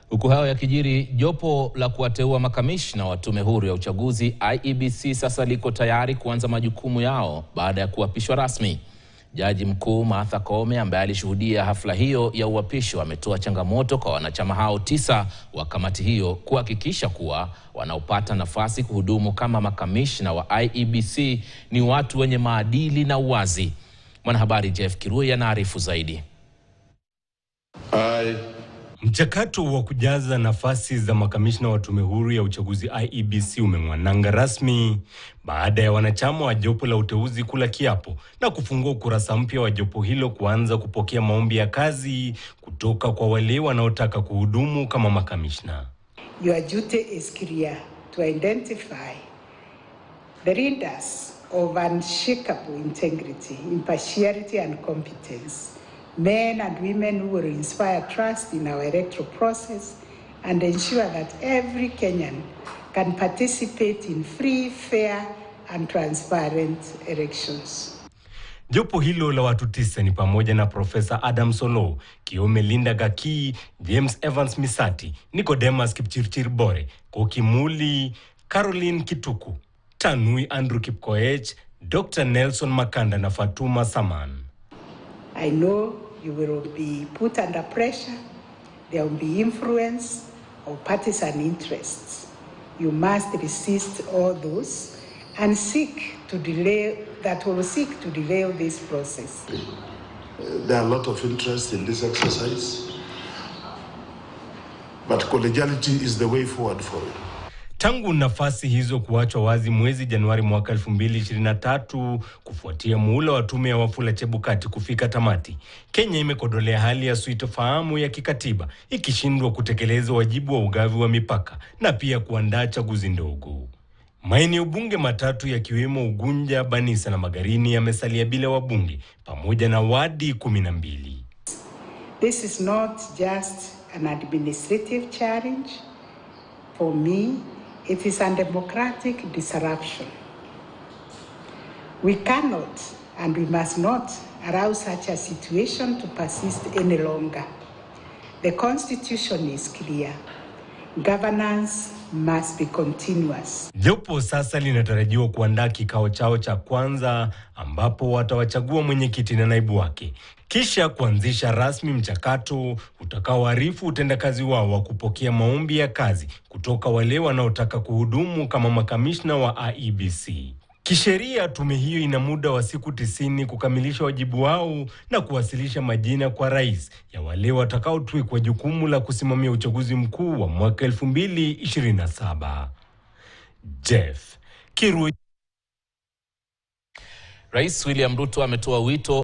Huku hayo yakijiri, jopo la kuwateua makamishna wa tume huru ya uchaguzi IEBC sasa liko tayari kuanza majukumu yao baada ya kuapishwa rasmi. Jaji mkuu Martha Koome, ambaye alishuhudia hafla hiyo ya uapisho, ametoa changamoto kwa wanachama hao 9 wa kamati hiyo kuhakikisha kuwa wanaopata nafasi kuhudumu kama makamishna wa IEBC ni watu wenye maadili na uwazi. Mwanahabari Jeff Kirui anaarifu zaidi. Mchakato wa kujaza nafasi za makamishna wa tume huru ya uchaguzi IEBC umeng'wananga rasmi baada ya wanachama wa jopo la uteuzi kula kiapo na kufungua ukurasa mpya wa jopo hilo kuanza kupokea maombi ya kazi kutoka kwa wale wanaotaka kuhudumu kama makamishna. Your duty is clear to identify the leaders of unshakable integrity, impartiality and competence. Men and women who will inspire trust in our electoral process and ensure that every Kenyan can participate in free, fair and transparent elections. Jopo hilo la watu 9 ni pamoja na Profesa Adam Solo, Kiome Linda Gaki, James Evans Misati, Nicodemus Kipchirchir Bore, Kokimuli, Caroline Kituku, Tanui Andrew Kipkoech, Dr. Nelson Makanda na Fatuma Saman. I know you will be put under pressure. There will be influence of partisan interests. You must resist all those and seek to delay this process. There are a lot of interest in this exercise, but collegiality is the way forward for it. Tangu nafasi hizo kuachwa wazi mwezi Januari mwaka 2023 kufuatia muhula wa tume ya Wafula Chebukati kufika tamati, Kenya imekodolea hali ya sintofahamu ya kikatiba, ikishindwa kutekeleza wajibu wa ugavi wa mipaka na pia kuandaa chaguzi ndogo. Maeneo bunge matatu yakiwemo Ugunja, Banisa na Magarini yamesalia bila wabunge pamoja na wadi 12. This is not just an administrative challenge. For me, it is a democratic disruption. We cannot and we must not allow such a situation to persist any longer. The Constitution is clear. Governance must be continuous. Jopo sasa linatarajiwa kuandaa kikao chao cha kwanza ambapo watawachagua mwenyekiti na naibu wake, kisha kuanzisha rasmi mchakato utakaoarifu utendakazi wao wa kupokea maombi ya kazi kutoka wale wanaotaka kuhudumu kama makamishna wa IEBC. Kisheria, tume hiyo ina muda wa siku 90 kukamilisha wajibu wao na kuwasilisha majina kwa rais ya wale watakaotwikwa jukumu la kusimamia uchaguzi mkuu wa mwaka 2027. Jeff Kirui. Rais William Ruto ametoa wito